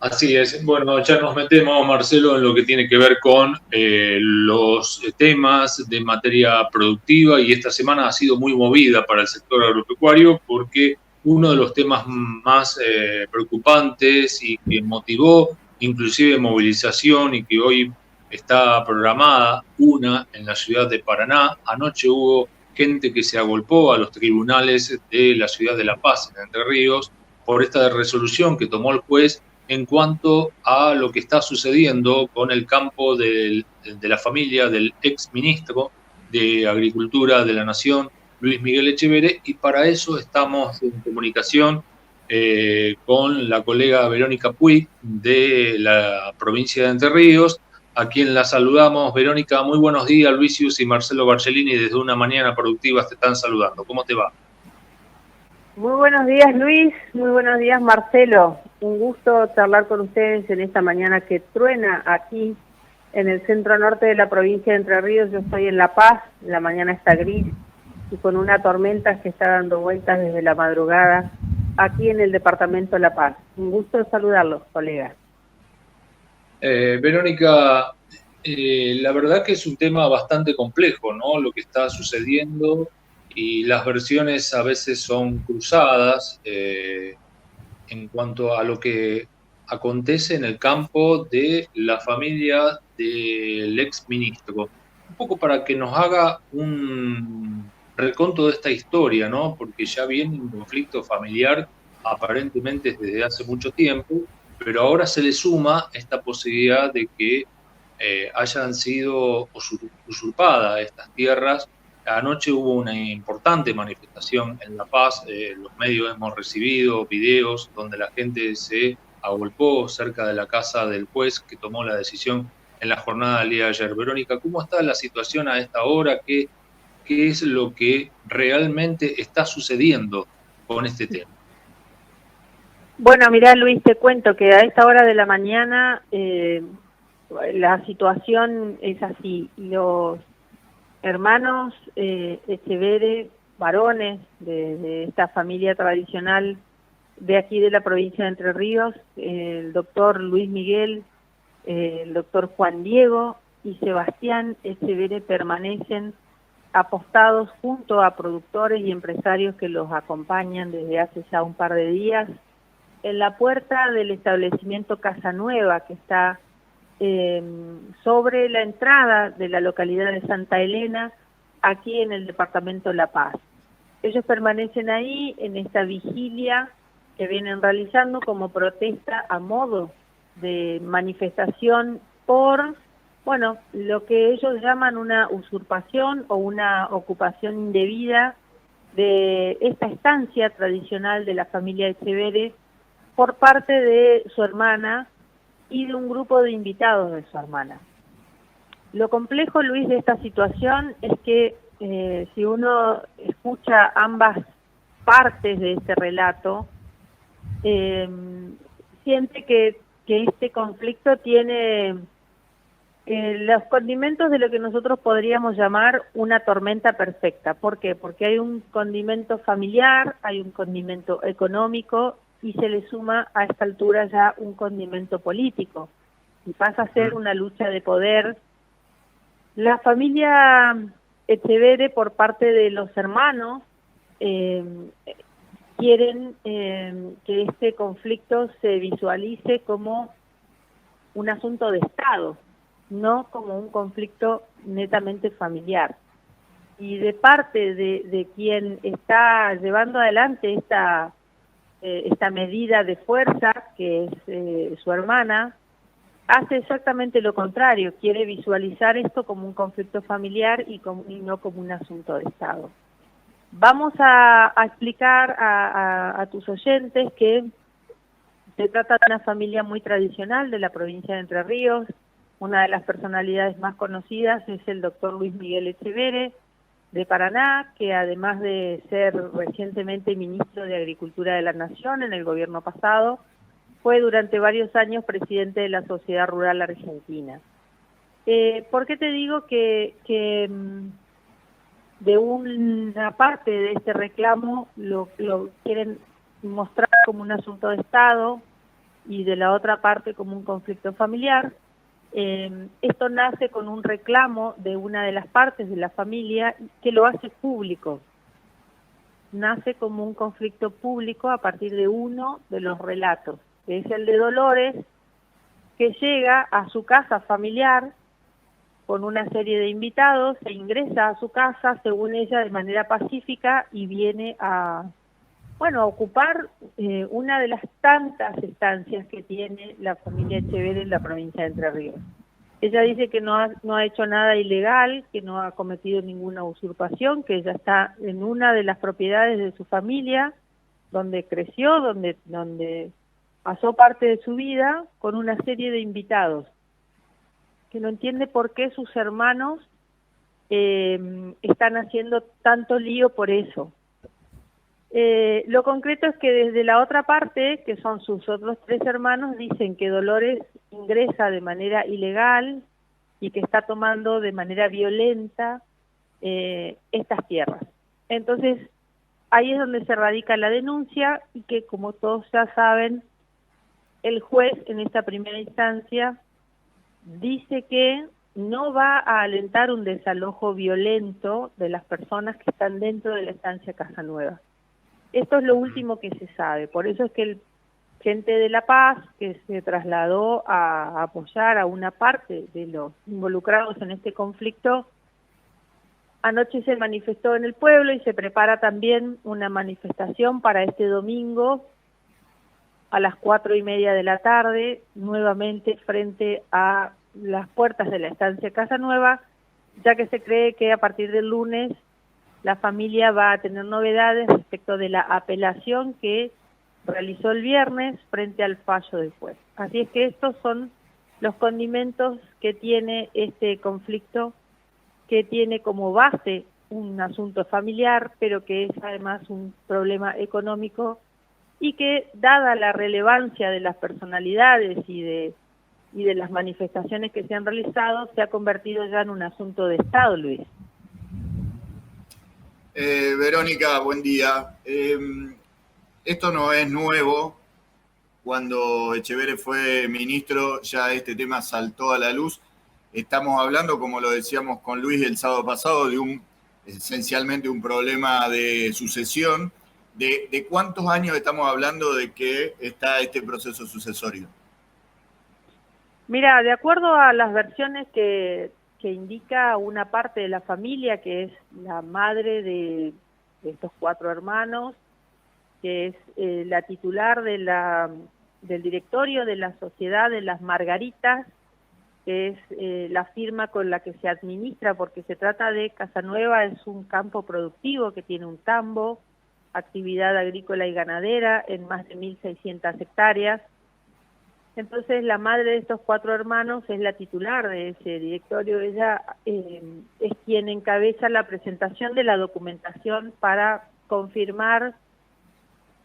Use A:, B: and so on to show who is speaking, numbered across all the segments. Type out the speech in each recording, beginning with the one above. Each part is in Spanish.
A: Así es. Bueno, ya nos metemos, Marcelo, en lo que tiene que ver con los temas de materia productiva, y esta semana ha sido muy movida para el sector agropecuario porque uno de los temas más preocupantes y que motivó inclusive movilización y que hoy está programada una en la ciudad de Paraná. Anoche hubo gente que se agolpó a los tribunales de la ciudad de La Paz, en Entre Ríos, por esta resolución que tomó el juez en cuanto a lo que está sucediendo con el campo de la familia del ex ministro de Agricultura de la Nación, Luis Miguel Echeverre, y para eso estamos en comunicación con la colega Verónica Puig de la provincia de Entre Ríos, a quien la saludamos. Verónica, muy buenos días. Luisius y Marcelo Barcellini desde Una Mañana Productiva te están saludando. ¿Cómo te va?
B: Muy buenos días, Luis. Muy buenos días, Marcelo. Un gusto charlar con ustedes en esta mañana que truena aquí en el centro norte de la provincia de Entre Ríos. Yo estoy en La Paz, la mañana está gris y con una tormenta que está dando vueltas desde la madrugada aquí en el departamento de La Paz. Un gusto saludarlos, colegas.
A: Verónica, la verdad que es un tema bastante complejo, ¿no? Lo que está sucediendo, y las versiones a veces son cruzadas en cuanto a lo que acontece en el campo de la familia del ex ministro. Un poco para que nos haga un reconto de esta historia, ¿no? Porque ya viene un conflicto familiar aparentemente desde hace mucho tiempo, pero ahora se le suma esta posibilidad de que hayan sido usurpadas estas tierras. Anoche hubo una importante manifestación en La Paz. Los medios hemos recibido videos donde la gente se agolpó cerca de la casa del juez que tomó la decisión en la jornada del día de ayer. Verónica, ¿cómo está la situación a esta hora? ¿Qué es lo que realmente está sucediendo con este tema?
B: Bueno, mirá, Luis, te cuento que a esta hora de la mañana la situación es así. Los hermanos Echeverre, varones de esta familia tradicional de aquí de la provincia de Entre Ríos, el doctor Luis Miguel, el doctor Juan Diego y Sebastián Echeverre permanecen apostados junto a productores y empresarios que los acompañan desde hace ya un par de días en la puerta del establecimiento Casa Nueva, que está sobre la entrada de la localidad de Santa Elena, aquí en el departamento de La Paz. Ellos permanecen ahí en esta vigilia que vienen realizando como protesta a modo de manifestación por, bueno, lo que ellos llaman una usurpación o una ocupación indebida de esta estancia tradicional de la familia Echeverre por parte de su hermana y de un grupo de invitados de su hermana. Lo complejo, Luis, de esta situación es que si uno escucha ambas partes de este relato, siente que este conflicto tiene los condimentos de lo que nosotros podríamos llamar una tormenta perfecta. ¿Por qué? Porque hay un condimento familiar, hay un condimento económico y se le suma a esta altura ya un condimento político y pasa a ser una lucha de poder. La familia Echeverre, por parte de los hermanos, quieren que este conflicto se visualice como un asunto de Estado, no como un conflicto netamente familiar. Y de parte de quien está llevando adelante esta medida de fuerza, que es su hermana, hace exactamente lo contrario, quiere visualizar esto como un conflicto familiar y no como un asunto de Estado. Vamos a explicar a tus oyentes que se trata de una familia muy tradicional de la provincia de Entre Ríos. Una de las personalidades más conocidas es el doctor Luis Miguel Echeverre, de Paraná, que además de ser recientemente ministro de Agricultura de la Nación en el gobierno pasado, fue durante varios años presidente de la Sociedad Rural Argentina. ¿Por qué te digo que de una parte de este reclamo lo quieren mostrar como un asunto de Estado y de la otra parte como un conflicto familiar. Esto nace con un reclamo de una de las partes de la familia que lo hace público. Nace como un conflicto público a partir de uno de los relatos, que es el de Dolores, que llega a su casa familiar con una serie de invitados, se ingresa a su casa, según ella, de manera pacífica y viene a ocupar una de las tantas estancias que tiene la familia Echeverri en la provincia de Entre Ríos. Ella dice que no ha hecho nada ilegal, que no ha cometido ninguna usurpación, que ella está en una de las propiedades de su familia, donde creció, donde pasó parte de su vida, con una serie de invitados, que no entiende por qué sus hermanos están haciendo tanto lío por eso. Lo concreto es que desde la otra parte, que son sus otros 3 hermanos, dicen que Dolores ingresa de manera ilegal y que está tomando de manera violenta estas tierras. Entonces, ahí es donde se radica la denuncia y que, como todos ya saben, el juez en esta primera instancia dice que no va a alentar un desalojo violento de las personas que están dentro de la estancia Casa Nueva. Esto es lo último que se sabe, por eso es que el Gente de La Paz, que se trasladó a apoyar a una parte de los involucrados en este conflicto, anoche se manifestó en el pueblo y se prepara también una manifestación para este domingo a las 4:30 de la tarde, nuevamente frente a las puertas de la estancia Casa Nueva, ya que se cree que a partir del lunes la familia va a tener novedades respecto de la apelación que realizó el viernes frente al fallo del juez. Así es que estos son los condimentos que tiene este conflicto, que tiene como base un asunto familiar, pero que es además un problema económico y que, dada la relevancia de las personalidades y de las manifestaciones que se han realizado, se ha convertido ya en un asunto de Estado, Luis.
C: Verónica, buen día. Esto no es nuevo. Cuando Echeverri fue ministro, ya este tema saltó a la luz. Estamos hablando, como lo decíamos con Luis el sábado pasado, de esencialmente un problema de sucesión. ¿De cuántos años estamos hablando de que está este proceso sucesorio?
B: Mira, de acuerdo a las versiones que indica una parte de la familia, que es la madre de estos 4 hermanos, que es la titular del directorio de la Sociedad de las Margaritas, que es la firma con la que se administra, porque se trata de Casa Nueva, es un campo productivo que tiene un tambo, actividad agrícola y ganadera en más de 1.600 hectáreas. Entonces la madre de estos 4 hermanos es la titular de ese directorio. Ella es quien encabeza la presentación de la documentación para confirmar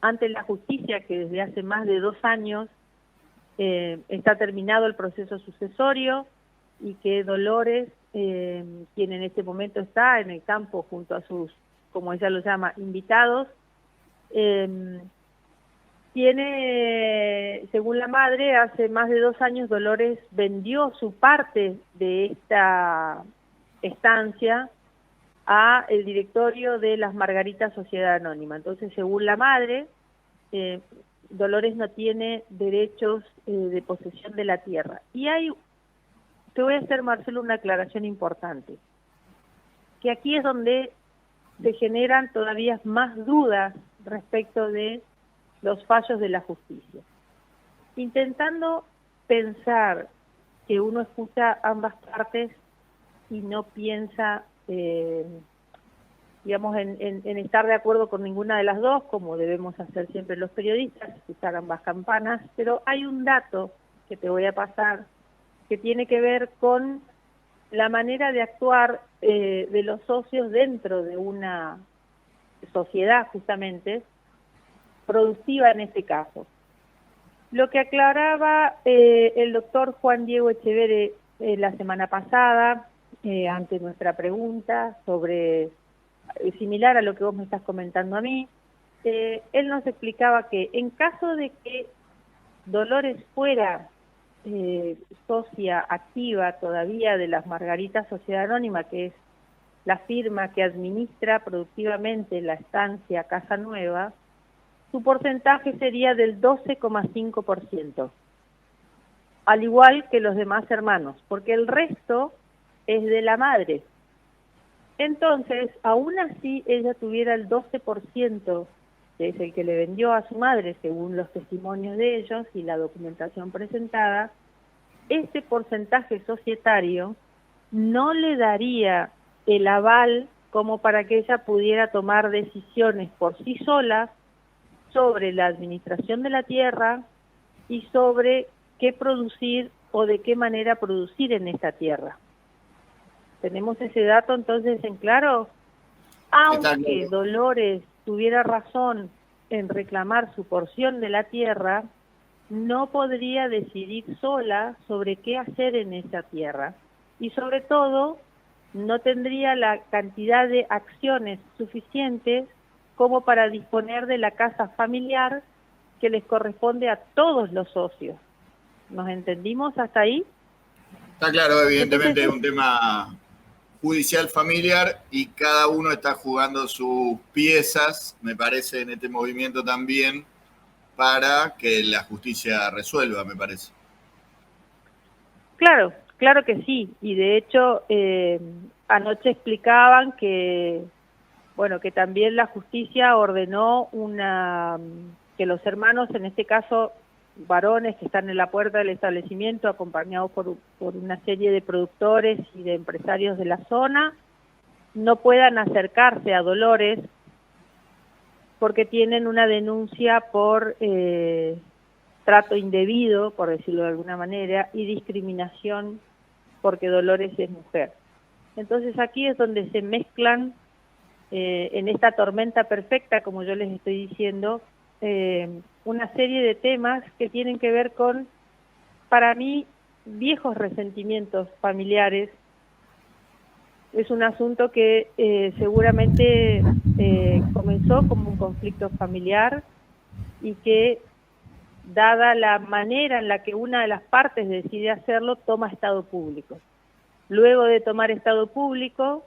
B: ante la justicia que desde hace más de 2 años está terminado el proceso sucesorio y que Dolores, quien en este momento está en el campo junto a sus, como ella lo llama, invitados, tiene, según la madre, hace más de 2 años Dolores vendió su parte de esta estancia a el directorio de las Margaritas Sociedad Anónima. Entonces, según la madre, Dolores no tiene derechos de posesión de la tierra. Y te voy a hacer, Marcelo, una aclaración importante, que aquí es donde se generan todavía más dudas respecto de los fallos de la justicia. Intentando pensar que uno escucha ambas partes y no piensa, digamos, en estar de acuerdo con ninguna de las dos, como debemos hacer siempre los periodistas, escuchar ambas campanas, pero hay un dato que te voy a pasar que tiene que ver con la manera de actuar de los socios dentro de una sociedad, justamente, productiva en este caso. Lo que aclaraba el doctor Juan Diego Echeverri la semana pasada, ante nuestra pregunta sobre, similar a lo que vos me estás comentando a mí, él nos explicaba que en caso de que Dolores fuera socia activa todavía de las Margaritas Sociedad Anónima, que es la firma que administra productivamente la estancia Casa Nueva, su porcentaje sería del 12,5%, al igual que los demás hermanos, porque el resto es de la madre. Entonces, aún así, ella tuviera el 12%, que es el que le vendió a su madre, según los testimonios de ellos y la documentación presentada, este porcentaje societario no le daría el aval como para que ella pudiera tomar decisiones por sí sola sobre la administración de la tierra y sobre qué producir o de qué manera producir en esta tierra. ¿Tenemos ese dato entonces en claro? Aunque Dolores tuviera razón en reclamar su porción de la tierra, no podría decidir sola sobre qué hacer en esa tierra. Y sobre todo, no tendría la cantidad de acciones suficientes como para disponer de la casa familiar que les corresponde a todos los socios. ¿Nos entendimos hasta ahí?
C: Está claro, evidentemente es un tema judicial familiar y cada uno está jugando sus piezas, me parece, en este movimiento también, para que la justicia resuelva, me parece.
B: Claro, claro que sí, y de hecho anoche explicaban que, bueno, que también la justicia ordenó que los hermanos, en este caso varones que están en la puerta del establecimiento, acompañados por una serie de productores y de empresarios de la zona, no puedan acercarse a Dolores porque tienen una denuncia por trato indebido, por decirlo de alguna manera, y discriminación porque Dolores es mujer. Entonces aquí es donde se mezclan, en esta tormenta perfecta, como yo les estoy diciendo, una serie de temas que tienen que ver con, para mí, viejos resentimientos familiares. Es un asunto que seguramente comenzó como un conflicto familiar y que, dada la manera en la que una de las partes decide hacerlo, toma estado público. Luego de tomar estado público,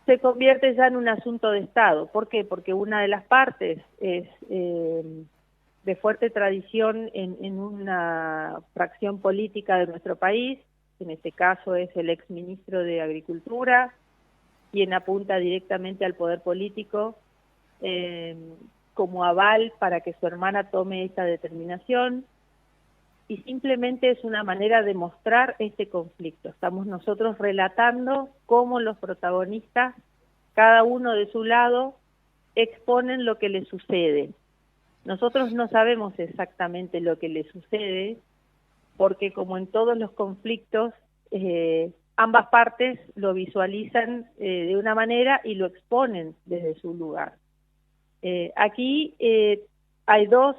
B: se convierte ya en un asunto de Estado. ¿Por qué? Porque una de las partes es de fuerte tradición en una fracción política de nuestro país, en este caso es el exministro de Agricultura, quien apunta directamente al poder político como aval para que su hermana tome esta determinación, y simplemente es una manera de mostrar este conflicto. Estamos nosotros relatando cómo los protagonistas, cada uno de su lado, exponen lo que les sucede. Nosotros no sabemos exactamente lo que les sucede, porque como en todos los conflictos, ambas partes lo visualizan de una manera y lo exponen desde su lugar. Aquí hay dos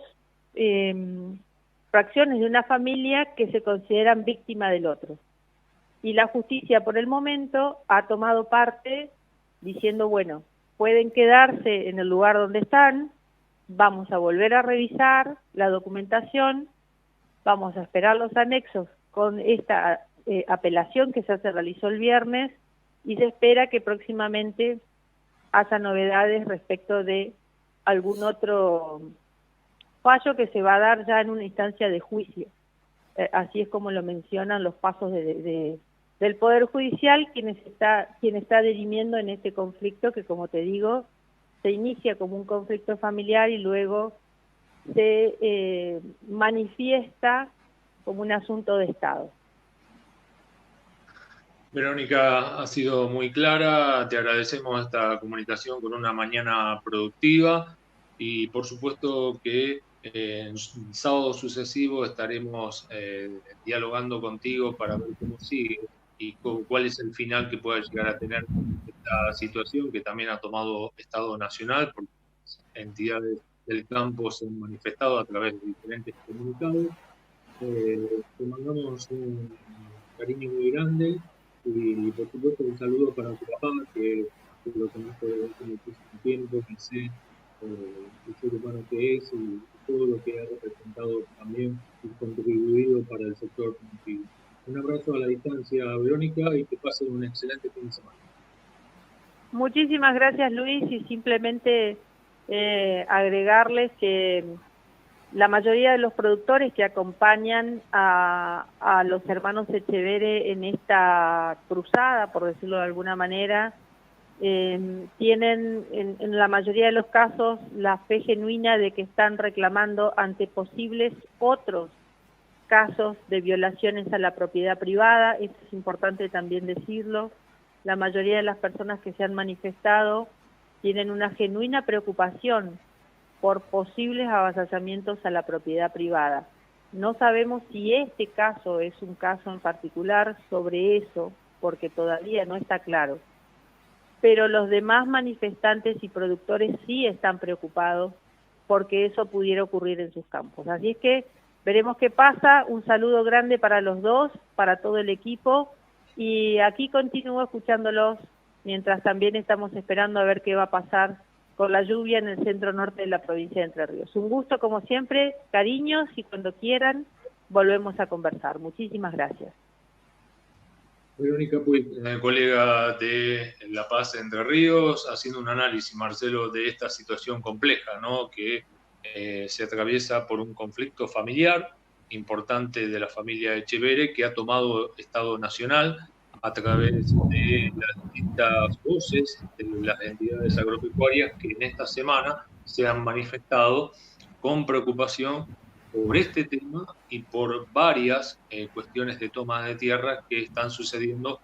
B: fracciones de una familia que se consideran víctima del otro. Y la justicia, por el momento, ha tomado parte diciendo, bueno, pueden quedarse en el lugar donde están, vamos a volver a revisar la documentación, vamos a esperar los anexos con esta apelación que ya se realizó el viernes, y se espera que próximamente haya novedades respecto de algún otro fallo que se va a dar ya en una instancia de juicio. Así es como lo mencionan los pasos del Poder Judicial, quien está dirimiendo en este conflicto que, como te digo, se inicia como un conflicto familiar y luego se manifiesta como un asunto de Estado.
A: Verónica, ha sido muy clara, te agradecemos esta comunicación con una mañana productiva y por supuesto que en sábado sucesivo estaremos dialogando contigo para ver cómo sigue y cuál es el final que pueda llegar a tener esta situación que también ha tomado Estado Nacional, porque entidades del campo se han manifestado a través de diferentes comunicados. Te mandamos un cariño muy grande y por supuesto un saludo para tu papá, que lo conozco desde hace muchísimo tiempo, que sé el ser humano que es y todo lo que ha representado también y contribuido para el sector productivo. Un abrazo a la distancia, Verónica, y que pasen un excelente fin de semana.
B: Muchísimas gracias, Luis, y simplemente agregarles que la mayoría de los productores que acompañan a los hermanos Etcheverry en esta cruzada, por decirlo de alguna manera, tienen en la mayoría de los casos la fe genuina de que están reclamando ante posibles otros casos de violaciones a la propiedad privada. Esto es importante también decirlo. La mayoría de las personas que se han manifestado tienen una genuina preocupación por posibles avasallamientos a la propiedad privada. No sabemos si este caso es un caso en particular sobre eso, porque todavía no está claro. Pero los demás manifestantes y productores sí están preocupados porque eso pudiera ocurrir en sus campos. Así es que veremos qué pasa. Un saludo grande para los dos, para todo el equipo, y aquí continúo escuchándolos mientras también estamos esperando a ver qué va a pasar con la lluvia en el centro norte de la provincia de Entre Ríos. Un gusto como siempre, cariños, y cuando quieran volvemos a conversar. Muchísimas gracias.
A: Verónica Puig, colega de La Paz Entre Ríos, haciendo un análisis, Marcelo, de esta situación compleja, ¿no? Que se atraviesa por un conflicto familiar importante de la familia Etcheverry, que ha tomado Estado Nacional a través de las distintas voces de las entidades agropecuarias que en esta semana se han manifestado con preocupación por este tema y por varias cuestiones de toma de tierra que están sucediendo